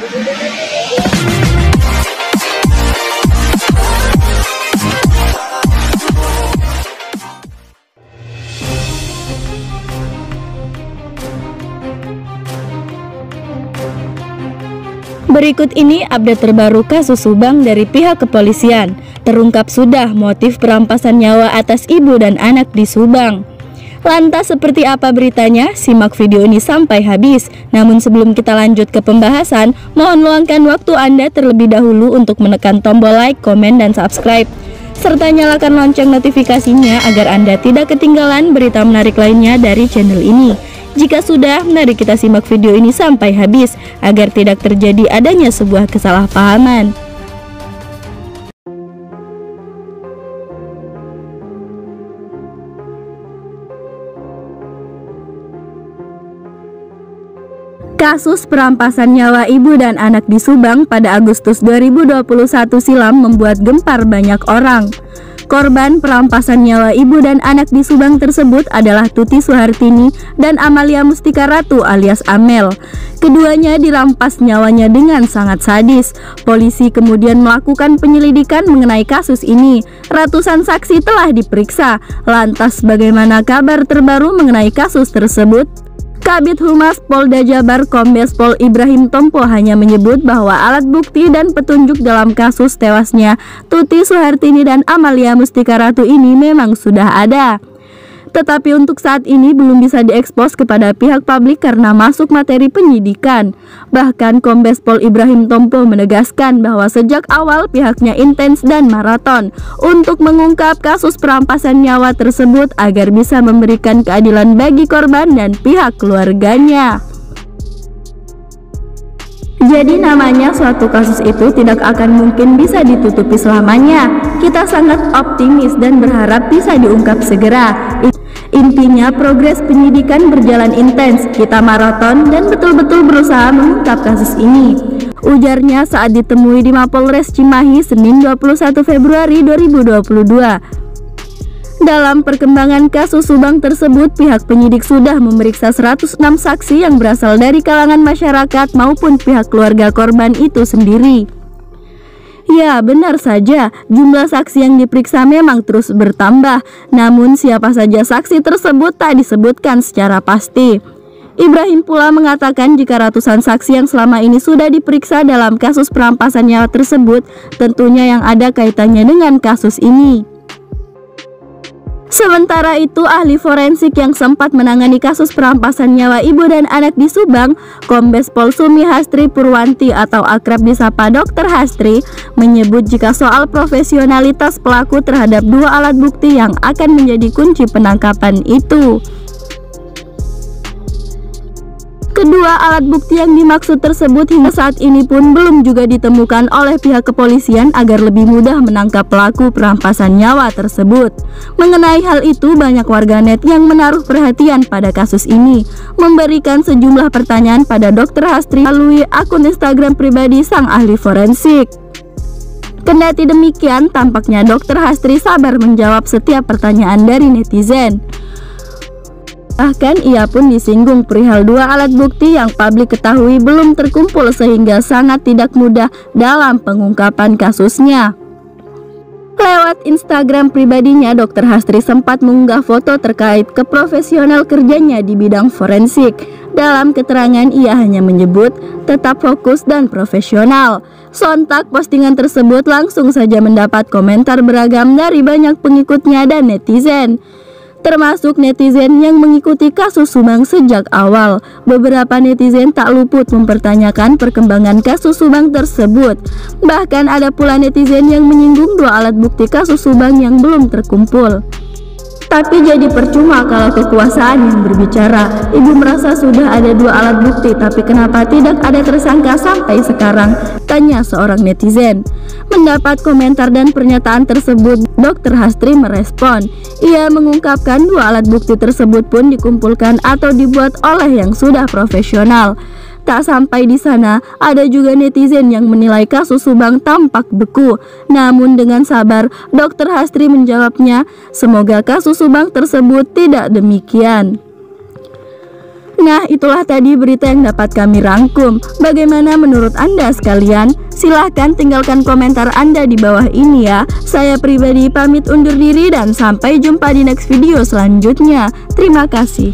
Berikut ini update terbaru kasus Subang dari pihak kepolisian. Terungkap sudah motif perampasan nyawa atas ibu dan anak di Subang. Lantas seperti apa beritanya? Simak video ini sampai habis. Namun sebelum kita lanjut ke pembahasan, mohon luangkan waktu Anda terlebih dahulu untuk menekan tombol like, komen, dan subscribe. Serta nyalakan lonceng notifikasinya agar Anda tidak ketinggalan berita menarik lainnya dari channel ini. Jika sudah, mari kita simak video ini sampai habis agar tidak terjadi adanya sebuah kesalahpahaman. Kasus perampasan nyawa ibu dan anak di Subang pada Agustus 2021 silam membuat gempar banyak orang. Korban perampasan nyawa ibu dan anak di Subang tersebut adalah Tuti Suhartini dan Amalia Mustika Ratu alias Amel. Keduanya dirampas nyawanya dengan sangat sadis. Polisi kemudian melakukan penyelidikan mengenai kasus ini. Ratusan saksi telah diperiksa. Lantas bagaimana kabar terbaru mengenai kasus tersebut? Kabid Humas Polda Jabar Kombes Pol Ibrahim Tompo hanya menyebut bahwa alat bukti dan petunjuk dalam kasus tewasnya Tuti Suhartini dan Amalia Mustika Ratu ini memang sudah ada. Tetapi untuk saat ini belum bisa diekspos kepada pihak publik karena masuk materi penyidikan. Bahkan Kombes Pol Ibrahim Tompo menegaskan bahwa sejak awal pihaknya intens dan maraton untuk mengungkap kasus perampasan nyawa tersebut agar bisa memberikan keadilan bagi korban dan pihak keluarganya. Jadi namanya suatu kasus itu tidak akan mungkin bisa ditutupi selamanya. Kita sangat optimis dan berharap bisa diungkap segera. Intinya progres penyidikan berjalan intens, kita maraton dan betul-betul berusaha mengungkap kasus ini, ujarnya saat ditemui di Mapolres Cimahi Senin 21 Februari 2022. Dalam perkembangan kasus Subang tersebut, pihak penyidik sudah memeriksa 106 saksi yang berasal dari kalangan masyarakat maupun pihak keluarga korban itu sendiri. Ya, benar saja, jumlah saksi yang diperiksa memang terus bertambah, namun siapa saja saksi tersebut tak disebutkan secara pasti. Ibrahim pula mengatakan jika ratusan saksi yang selama ini sudah diperiksa dalam kasus perampasan nyawa tersebut, tentunya yang ada kaitannya dengan kasus ini. Sementara itu, ahli forensik yang sempat menangani kasus perampasan nyawa ibu dan anak di Subang, Kombes Pol Sumi Hastri Purwanti atau akrab disapa Dr. Hastri, menyebut jika soal profesionalitas pelaku terhadap dua alat bukti yang akan menjadi kunci penangkapan itu. Kedua alat bukti yang dimaksud tersebut hingga saat ini pun belum juga ditemukan oleh pihak kepolisian agar lebih mudah menangkap pelaku perampasan nyawa tersebut. Mengenai hal itu, banyak warganet yang menaruh perhatian pada kasus ini, memberikan sejumlah pertanyaan pada Dr. Hastri melalui akun Instagram pribadi sang ahli forensik. Kendati demikian, tampaknya Dr. Hastri sabar menjawab setiap pertanyaan dari netizen. Bahkan ia pun disinggung perihal dua alat bukti yang publik ketahui belum terkumpul sehingga sangat tidak mudah dalam pengungkapan kasusnya. Lewat Instagram pribadinya, Dr. Hastri sempat mengunggah foto terkait keprofesional kerjanya di bidang forensik. Dalam keterangan ia hanya menyebut tetap fokus dan profesional. Sontak postingan tersebut langsung saja mendapat komentar beragam dari banyak pengikutnya dan netizen, termasuk netizen yang mengikuti kasus Subang sejak awal. Beberapa netizen tak luput mempertanyakan perkembangan kasus Subang tersebut. Bahkan ada pula netizen yang menyinggung dua alat bukti kasus Subang yang belum terkumpul. Tapi jadi percuma kalau kekuasaan yang berbicara. Ibu merasa sudah ada dua alat bukti, tapi kenapa tidak ada tersangka sampai sekarang? Tanya seorang netizen. Mendapat komentar dan pernyataan tersebut, Dr. Hastri merespon. Ia mengungkapkan dua alat bukti tersebut pun dikumpulkan atau dibuat oleh yang sudah profesional. Tak sampai di sana, ada juga netizen yang menilai kasus Subang tampak beku. Namun dengan sabar, Dr. Hastri menjawabnya, semoga kasus Subang tersebut tidak demikian. Nah, itulah tadi berita yang dapat kami rangkum. Bagaimana menurut Anda sekalian? Silahkan tinggalkan komentar Anda di bawah ini ya. Saya pribadi pamit undur diri dan sampai jumpa di next video selanjutnya. Terima kasih.